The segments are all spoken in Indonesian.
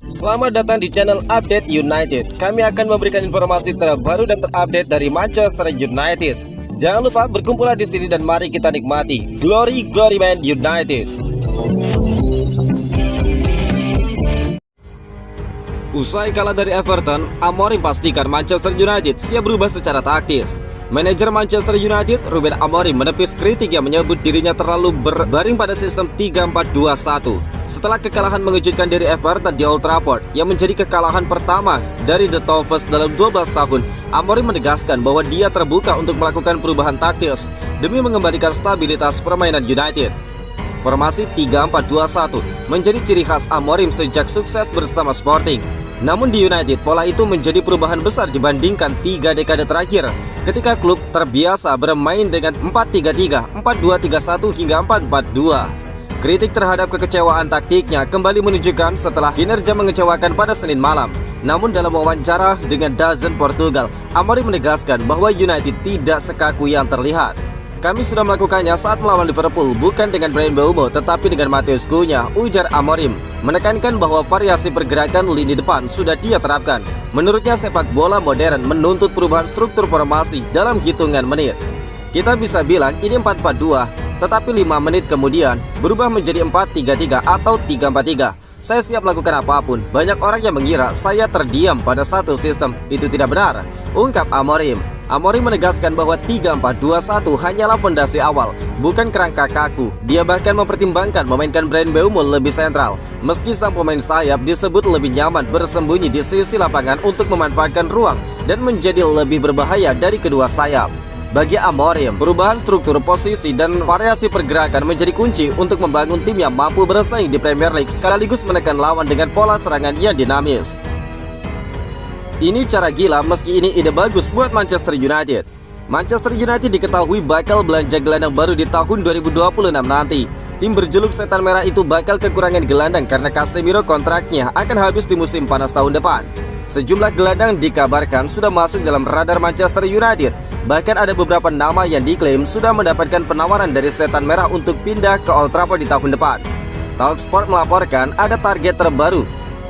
Selamat datang di channel Update United. Kami akan memberikan informasi terbaru dan terupdate dari Manchester United. Jangan lupa berkumpullah di sini dan mari kita nikmati Glory Man United. Usai kalah dari Everton, Amorim pastikan Manchester United siap berubah secara taktis. Manajer Manchester United, Ruben Amorim, menepis kritik yang menyebut dirinya terlalu berbaring pada sistem 3-4-2-1. Setelah kekalahan mengejutkan dari Everton di Old Trafford yang menjadi kekalahan pertama dari The Toffees dalam 12 tahun, Amorim menegaskan bahwa dia terbuka untuk melakukan perubahan taktis demi mengembalikan stabilitas permainan United. Formasi 3-4-2-1 menjadi ciri khas Amorim sejak sukses bersama Sporting. Namun di United, pola itu menjadi perubahan besar dibandingkan 3 dekade terakhir ketika klub terbiasa bermain dengan 4-3-3, 4-2-3-1 hingga 4-4-2. Kritik terhadap kekecewaan taktiknya kembali menunjukkan setelah kinerja mengecewakan pada Senin malam. Namun dalam wawancara dengan DAZN Portugal, Amorim menegaskan bahwa United tidak sekaku yang terlihat. Kami sudah melakukannya saat melawan Liverpool, bukan dengan Bryan Mbeumo tetapi dengan Matheus Cunha, ujar Amorim, menekankan bahwa variasi pergerakan lini depan sudah dia terapkan. Menurutnya sepak bola modern menuntut perubahan struktur formasi dalam hitungan menit. Kita bisa bilang ini 4-4-2, tetapi 5 menit kemudian berubah menjadi 4-3-3 atau 3-4-3. Saya siap melakukan apapun. Banyak orang yang mengira saya terdiam pada satu sistem. Itu tidak benar, ungkap Amorim. Amorim menegaskan bahwa 3-4-2-1 hanyalah fondasi awal, bukan kerangka kaku. Dia bahkan mempertimbangkan memainkan Bryan Mbeumo lebih sentral, meski sang pemain sayap disebut lebih nyaman bersembunyi di sisi lapangan untuk memanfaatkan ruang dan menjadi lebih berbahaya dari kedua sayap. Bagi Amorim, perubahan struktur posisi dan variasi pergerakan menjadi kunci untuk membangun tim yang mampu bersaing di Premier League sekaligus menekan lawan dengan pola serangan yang dinamis. Ini cara gila meski ini ide bagus buat Manchester United. Manchester United diketahui bakal belanja gelandang baru di tahun 2026 nanti. Tim berjuluk Setan Merah itu bakal kekurangan gelandang karena Casemiro kontraknya akan habis di musim panas tahun depan. Sejumlah gelandang dikabarkan sudah masuk dalam radar Manchester United. Bahkan ada beberapa nama yang diklaim sudah mendapatkan penawaran dari Setan Merah untuk pindah ke Old Trafford di tahun depan. Talksport melaporkan ada target terbaru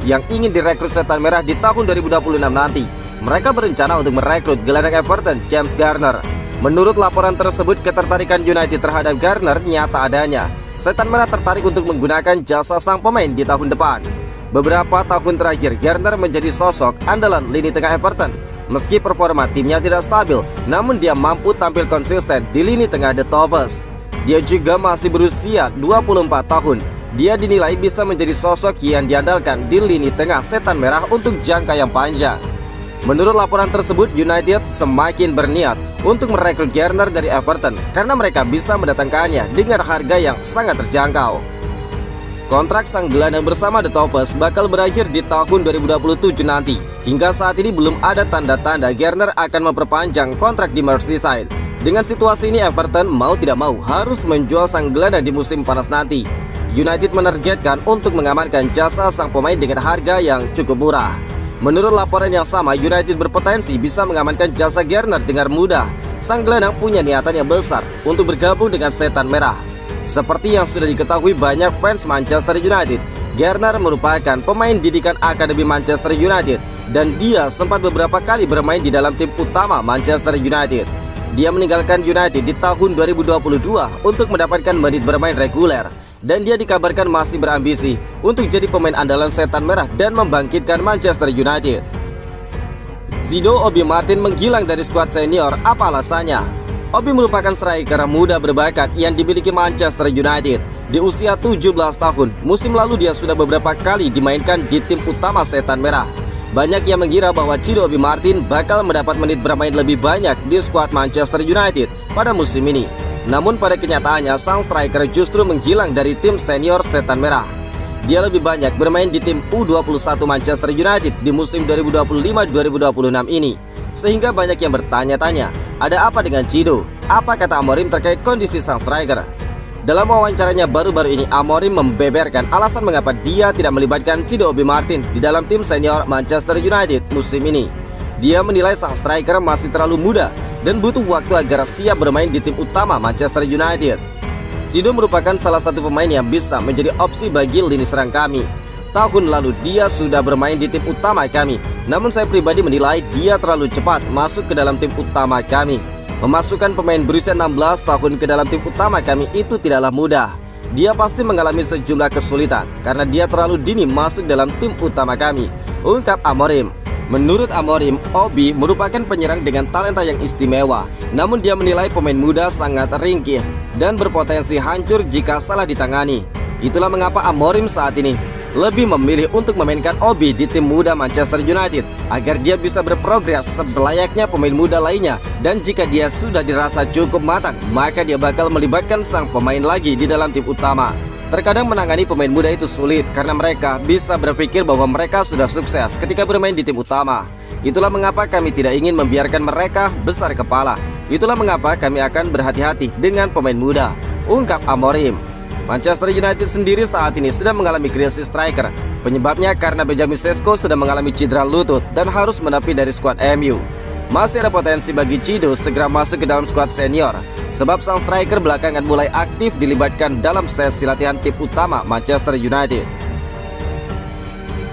yang ingin direkrut Setan Merah di tahun 2026 nanti. Mereka berencana untuk merekrut gelandang Everton, James Garner. Menurut laporan tersebut, ketertarikan United terhadap Garner nyata adanya. Setan Merah tertarik untuk menggunakan jasa sang pemain di tahun depan. Beberapa tahun terakhir, Garner menjadi sosok andalan lini tengah Everton. Meski performa timnya tidak stabil, namun dia mampu tampil konsisten di lini tengah The Toffees. Dia juga masih berusia 24 tahun. Dia dinilai bisa menjadi sosok yang diandalkan di lini tengah Setan Merah untuk jangka yang panjang. Menurut laporan tersebut, United semakin berniat untuk merekrut Garner dari Everton karena mereka bisa mendatangkannya dengan harga yang sangat terjangkau. Kontrak sang gelandang bersama The Toffees bakal berakhir di tahun 2027 nanti. Hingga saat ini belum ada tanda-tanda Garner akan memperpanjang kontrak di Merseyside. Dengan situasi ini, Everton mau tidak mau harus menjual sang gelandang di musim panas nanti. United menargetkan untuk mengamankan jasa sang pemain dengan harga yang cukup murah. Menurut laporan yang sama, United berpotensi bisa mengamankan jasa Garner dengan mudah. Sang gelandang punya niatan yang besar untuk bergabung dengan Setan Merah. Seperti yang sudah diketahui banyak fans Manchester United, Garner merupakan pemain didikan Akademi Manchester United dan dia sempat beberapa kali bermain di dalam tim utama Manchester United. Dia meninggalkan United di tahun 2022 untuk mendapatkan menit bermain reguler. Dan dia dikabarkan masih berambisi untuk jadi pemain andalan Setan Merah dan membangkitkan Manchester United. Zido Obi Martin menghilang dari skuad senior, apa alasannya? Obi merupakan striker muda berbakat yang dimiliki Manchester United. Di usia 17 tahun, musim lalu dia sudah beberapa kali dimainkan di tim utama Setan Merah. Banyak yang mengira bahwa Zido Obi Martin bakal mendapat menit bermain lebih banyak di skuad Manchester United pada musim ini. Namun pada kenyataannya sang striker justru menghilang dari tim senior Setan Merah. Dia lebih banyak bermain di tim U21 Manchester United di musim 2025-2026 ini. Sehingga banyak yang bertanya-tanya, ada apa dengan Zido? Apa kata Amorim terkait kondisi sang striker? Dalam wawancaranya baru-baru ini, Amorim membeberkan alasan mengapa dia tidak melibatkan Zido Obi Martin di dalam tim senior Manchester United musim ini. Dia menilai sang striker masih terlalu muda dan butuh waktu agar siap bermain di tim utama Manchester United. Zido merupakan salah satu pemain yang bisa menjadi opsi bagi lini serang kami. Tahun lalu dia sudah bermain di tim utama kami, namun saya pribadi menilai dia terlalu cepat masuk ke dalam tim utama kami. Memasukkan pemain berusia 16 tahun ke dalam tim utama kami itu tidaklah mudah. Dia pasti mengalami sejumlah kesulitan karena dia terlalu dini masuk dalam tim utama kami, ungkap Amorim. Menurut Amorim, Obi merupakan penyerang dengan talenta yang istimewa, namun dia menilai pemain muda sangat ringkih dan berpotensi hancur jika salah ditangani. Itulah mengapa Amorim saat ini lebih memilih untuk memainkan Obi di tim muda Manchester United agar dia bisa berprogres selayaknya pemain muda lainnya, dan jika dia sudah dirasa cukup matang, maka dia bakal melibatkan sang pemain lagi di dalam tim utama. Terkadang menangani pemain muda itu sulit karena mereka bisa berpikir bahwa mereka sudah sukses ketika bermain di tim utama. Itulah mengapa kami tidak ingin membiarkan mereka besar kepala. Itulah mengapa kami akan berhati-hati dengan pemain muda, ungkap Amorim. Manchester United sendiri saat ini sedang mengalami krisis striker. Penyebabnya karena Benjamin Sesko sedang mengalami cedera lutut dan harus menepi dari skuad MU. Masih ada potensi bagi Cido segera masuk ke dalam skuad senior, sebab sang striker belakangan mulai aktif dilibatkan dalam sesi latihan tim utama Manchester United.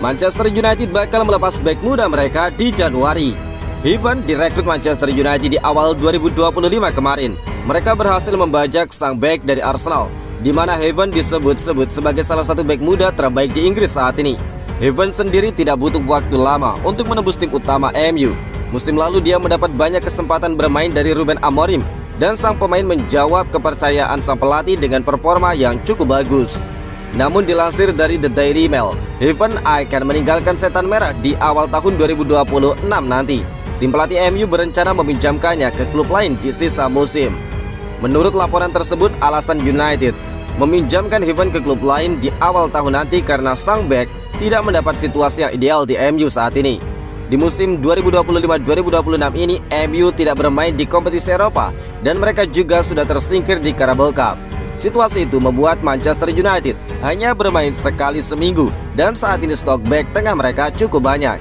Manchester United bakal melepas bek muda mereka di Januari. Heaven direkrut Manchester United di awal 2025 kemarin. Mereka berhasil membajak sang bek dari Arsenal, di mana Heaven disebut-sebut sebagai salah satu bek muda terbaik di Inggris saat ini. Heaven sendiri tidak butuh waktu lama untuk menembus tim utama MU. Musim lalu dia mendapat banyak kesempatan bermain dari Ruben Amorim, dan sang pemain menjawab kepercayaan sang pelatih dengan performa yang cukup bagus. Namun dilansir dari The Daily Mail, Heaven akan meninggalkan Setan Merah di awal tahun 2026 nanti. Tim pelatih MU berencana meminjamkannya ke klub lain di sisa musim. Menurut laporan tersebut, alasan United meminjamkan Heaven ke klub lain di awal tahun nanti karena sang bek tidak mendapat situasi yang ideal di MU saat ini. Di musim 2025-2026 ini, MU tidak bermain di kompetisi Eropa dan mereka juga sudah tersingkir di Carabao Cup. Situasi itu membuat Manchester United hanya bermain sekali seminggu, dan saat ini stok back tengah mereka cukup banyak.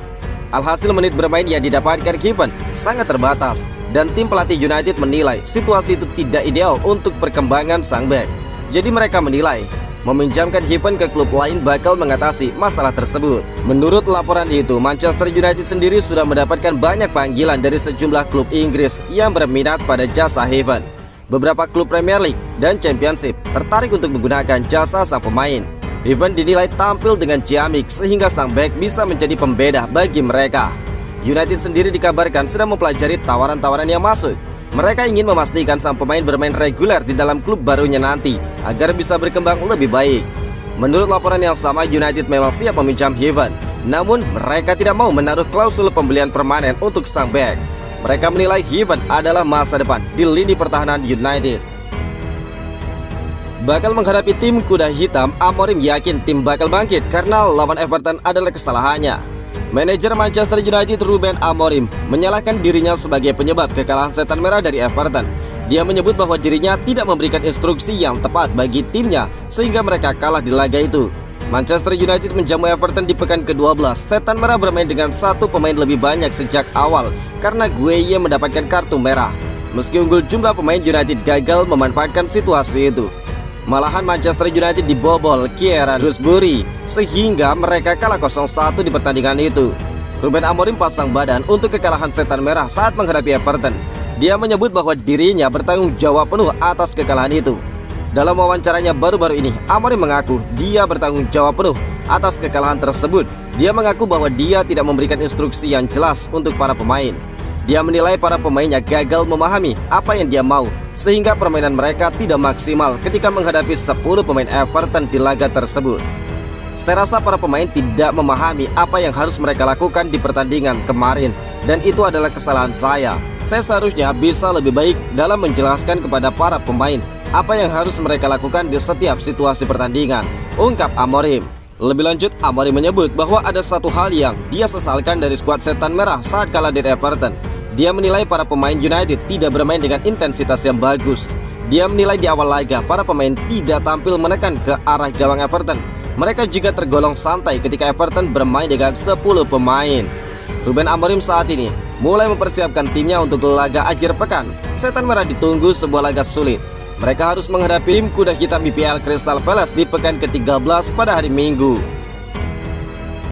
Alhasil menit bermain yang didapatkan Heaven sangat terbatas, dan tim pelatih United menilai situasi itu tidak ideal untuk perkembangan sang back. Jadi mereka menilai meminjamkan Heaven ke klub lain bakal mengatasi masalah tersebut. Menurut laporan itu, Manchester United sendiri sudah mendapatkan banyak panggilan dari sejumlah klub Inggris yang berminat pada jasa Heaven. Beberapa klub Premier League dan Championship tertarik untuk menggunakan jasa sang pemain. Heaven dinilai tampil dengan ciamik sehingga sang bek bisa menjadi pembeda bagi mereka. United sendiri dikabarkan sedang mempelajari tawaran-tawaran yang masuk. Mereka ingin memastikan sang pemain bermain reguler di dalam klub barunya nanti agar bisa berkembang lebih baik. Menurut laporan yang sama, United memang siap meminjam Heaven, namun mereka tidak mau menaruh klausul pembelian permanen untuk sang bek. Mereka menilai Heaven adalah masa depan di lini pertahanan United. Bakal menghadapi tim kuda hitam, Amorim yakin tim bakal bangkit karena lawan Everton adalah kesalahannya. Manajer Manchester United Ruben Amorim menyalahkan dirinya sebagai penyebab kekalahan Setan Merah dari Everton. Dia menyebut bahwa dirinya tidak memberikan instruksi yang tepat bagi timnya sehingga mereka kalah di laga itu. Manchester United menjamu Everton di pekan ke-12. Setan Merah bermain dengan satu pemain lebih banyak sejak awal karena Gueye mendapatkan kartu merah. Meski unggul jumlah pemain, United gagal memanfaatkan situasi itu. Malahan Manchester United dibobol Kieran Dewsbury sehingga mereka kalah 0-1 di pertandingan itu. Ruben Amorim pasang badan untuk kekalahan Setan Merah saat menghadapi Everton. Dia menyebut bahwa dirinya bertanggung jawab penuh atas kekalahan itu. Dalam wawancaranya baru-baru ini, Amorim mengaku dia bertanggung jawab penuh atas kekalahan tersebut. Dia mengaku bahwa dia tidak memberikan instruksi yang jelas untuk para pemain. Dia menilai para pemainnya gagal memahami apa yang dia mau, sehingga permainan mereka tidak maksimal ketika menghadapi 10 pemain Everton di laga tersebut. Saya rasa para pemain tidak memahami apa yang harus mereka lakukan di pertandingan kemarin, dan itu adalah kesalahan saya. Saya seharusnya bisa lebih baik dalam menjelaskan kepada para pemain apa yang harus mereka lakukan di setiap situasi pertandingan, ungkap Amorim. Lebih lanjut, Amorim menyebut bahwa ada satu hal yang dia sesalkan dari skuad Setan Merah saat kalah dari Everton. Dia menilai para pemain United tidak bermain dengan intensitas yang bagus. Dia menilai di awal laga para pemain tidak tampil menekan ke arah gawang Everton. Mereka juga tergolong santai ketika Everton bermain dengan 10 pemain. Ruben Amorim saat ini mulai mempersiapkan timnya untuk laga akhir pekan. Setan Merah ditunggu sebuah laga sulit. Mereka harus menghadapi tim kuda hitam IPL Crystal Palace di pekan ke-13 pada hari Minggu.